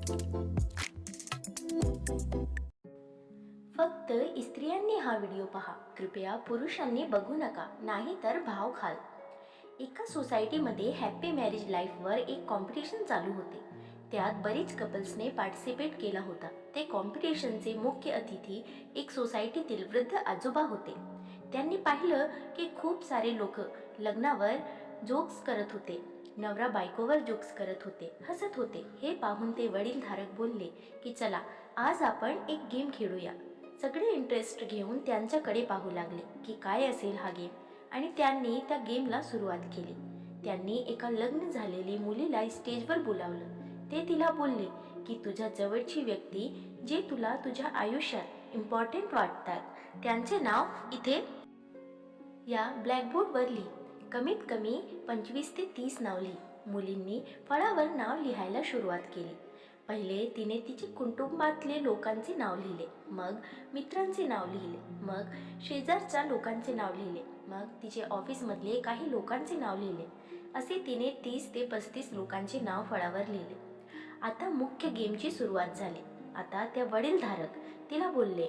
फक्त स्त्रियांनी हा व्हिडिओ पहा, कृपया पुरुषांनी बघू नका, नाही तर भाव खाल. एका सोसायटीमध्ये हॅपी मॅरेज लाईफवर एक कॉम्पिटिशन चालू होते. त्यात बरेच कपल्सने पार्टिसिपेट केला होता. ते कॉम्पिटिशनचे मुख्य अतिथी एक सोसायटीतील वृद्ध आजोबा होते. त्यांनी पाहिलं की खूप सारे लोक लग्नावर जोक्स करत होते, नवरा बायकोवर जोक्स करत होते, हसत होते. हे पाहून ते वडीलधारक बोलले की चला आज आपण एक गेम खेळूया. सगळे इंटरेस्ट घेऊन त्यांच्याकडे पाहू लागले की काय असेल हा गेम, आणि त्यांनी त्या गेमला सुरुवात केली. त्यांनी एका लग्न झालेली मुलीला स्टेजवर बोलावलं. ते तिला बोलले की तुझ्या जवळची व्यक्ती जे तुला तुझ्या आयुष्यात इम्पॉर्टंट वाटतात त्यांचे नाव इथे या ब्लॅकबोर्डवर लिही. कमीत कमी 25 ते 30 नाव लिही. मुलींनी फळावर नाव लिहायला सुरुवात केली. पहिले तिने तिचे कुटुंबातले लोकांचे नाव लिहिले, मग मित्रांचे नाव लिहिले, मग शेजारच्या लोकांचे नाव लिहिले, मग तिचे ऑफिसमधले काही लोकांचे नाव लिहिले. असे तिने 30 ते 35 लोकांचे नाव फळावर लिहिले. आता मुख्य गेमची सुरुवात झाली. आता त्या वडीलधारक तिला बोलले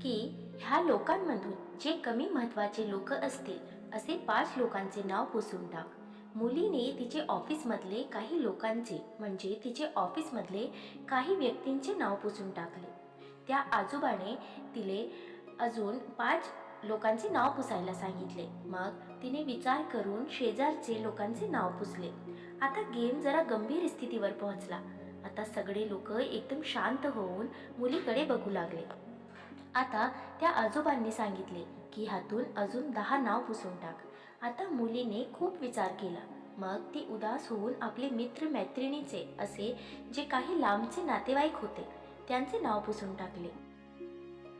की ह्या लोकांमधून जे कमी महत्त्वाचे लोक असतील असे 5 लोकांचे नाव पुसून टाक. मुलीने तिचे ऑफिसमधले काही लोकांचे म्हणजे तिचे ऑफिसमधले काही व्यक्तींचे नाव पुसून टाकले. त्या आजोबाने तिले अजून 5 लोकांचे नाव पुसायला सांगितले. मग तिने विचार करून शेजारचे लोकांचे नाव पुसले. आता गेम जरा गंभीर स्थितीवर पोहोचला. आता सगळे लोक एकदम शांत होऊन मुलीकडे बघू लागले. आता त्या आजोबांनी सांगितले की ह्यातून अजून 10 नाव पुसून टाक. आता मुलीने खूप विचार केला. मग ती उदास होऊन आपले मित्र मैत्रिणीचे असे जे काही लांबचे नातेवाईक होते त्यांचे नाव पुसून टाकले.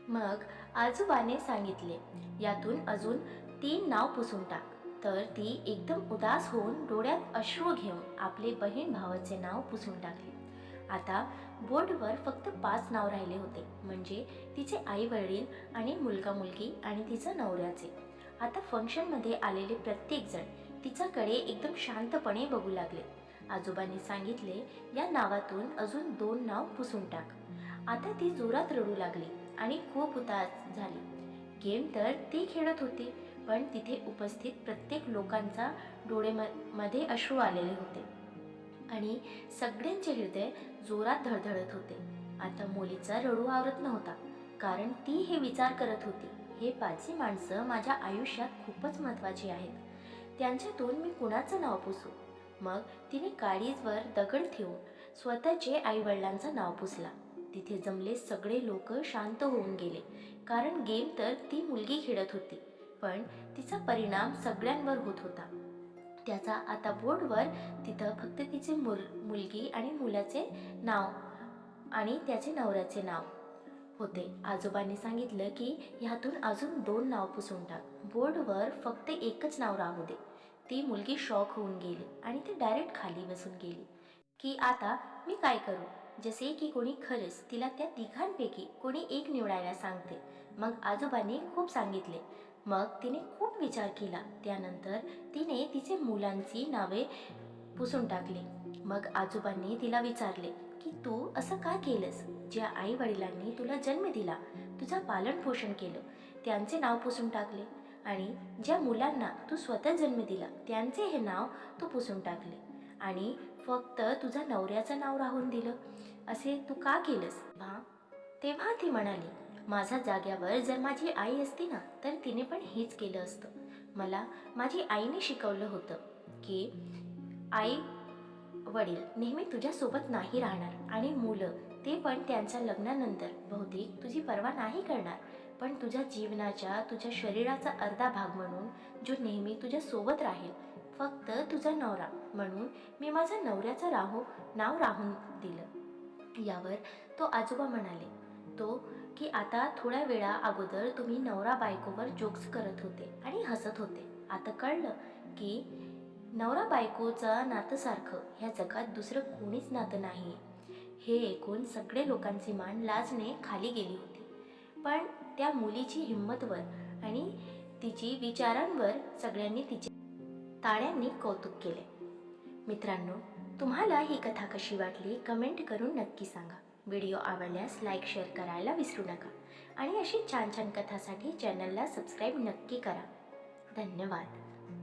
मग आजोबाने सांगितले यातून अजून 3 नाव पुसून टाक. तर ती एकदम उदास होऊन डोळ्यात अश्रू घेऊन आपले बहीण भावाचे नाव पुसून टाकले. आता बोर्डवर फक्त 5 नाव राहिले होते, म्हणजे तिचे आई वडील आणि मुलगा मुलगी आणि तिचा नवऱ्याचे. आता फंक्शनमध्ये आलेले प्रत्येक जण तिच्याकडे एकदम शांतपणे बघू लागले. आजोबांनी सांगितले या नावातून अजून 2 नाव पुसून टाक. आता ती जोरात रडू लागली आणि खूप उदास झाली. गेम तर ती खेळत होती, पण तिथे उपस्थित प्रत्येक लोकांचा डोळ्यामध्ये अश्रू आलेले होते आणि सगळ्यांचे हृदय जोरात धडधडत होते. आता मुलीचा रडू आवरत नव्हता, कारण ती हे विचार करत होती हे 5 माणसं माझ्या आयुष्यात खूपच महत्त्वाची आहेत. त्यांच्यातून मी कुणाचं नाव पुसू. मग तिने काळीजवर दगड ठेवून स्वतःचे आईवडिलांचं नाव पुसला. तिथे जमले सगळे लोक शांत होऊन गेले, कारण गेम तर ती मुलगी खेळत होती, पण तिचा परिणाम सगळ्यांवर होत होता. त्याचा आता बोर्डवर तिथं फक्त तिचे मुलगी आणि मुलाचे नाव आणि त्याचे नवऱ्याचे नाव होते. आजोबांनी सांगितलं की ह्यातून अजून 2 नाव पुसून टाक. बोर्डवर फक्त एकच नाव राहू दे. ती मुलगी शॉक होऊन गेली आणि ती डायरेक्ट खाली बसून गेली की आता मी काय करू. जसे की कोणी खरंच तिला त्या तिघांपैकी कोणी एक निवडायला सांगते. मग आजोबांनी खूप सांगितले. मग तिने खूप विचार केला. त्यानंतर तिने तिचे मुलांची नावे पुसून टाकली. मग आजोबांनी तिला विचारले की तू असं का केलंस. ज्या आई वडिलांनी तुला जन्म दिला, तुझा पालन पोषण केलं, त्यांचे नाव पुसून टाकले, आणि ज्या मुलांना तू स्वतः जन्म दिला त्यांचे हे नाव तू पुसून टाकले, आणि फक्त तुझा नवऱ्याचं नाव राहून दिलं. असे तू का केलंस. तेव्हा ती म्हणाली माझ्या जाग्यावर जर माझी आई असती ना तर तिने पण हेच केलं असतं. मला माझी आईने शिकवलं होतं की आई वडील नेहमी तुझ्यासोबत नाही राहणार, आणि मुलं ते पण त्यांच्या लग्नानंतर बहुतेक तुझी पर्वा नाही करणार, पण तुझ्या जीवनाच्या तुझ्या शरीराचा अर्धा भाग म्हणून जो नेहमी तुझ्यासोबत राहील. फक्त तुझा नवरा म्हणून मी माझ्या नवऱ्याचं नाव राहून दिलं. यावर तो आजोबा म्हणाले की आता थोड्या वेळा अगोदर तुम्ही नवरा बायकोवर जोक्स करत होते आणि हसत होते. आता कळलं की नवरा बायकोचं नातं सारखं ह्या जगात दुसरं कोणीच नातं नाही. हे ऐकून सगळे लोकांची मान लाजने खाली गेली होती. पण त्या मुलीची हिंमतवर आणि तिची विचारांवर सगळ्यांनी तिचे टाळ्यांनी कौतुक केले. मित्रांनो, तुम्हाला ही कथा कशी वाटली कमेंट करून नक्की सांगा. व्हिडिओ आवडल्यास लाईक शेअर करायला विसरू नका आणि अशी छान छान कथासाठी चॅनलला सबस्क्राईब नक्की करा. धन्यवाद.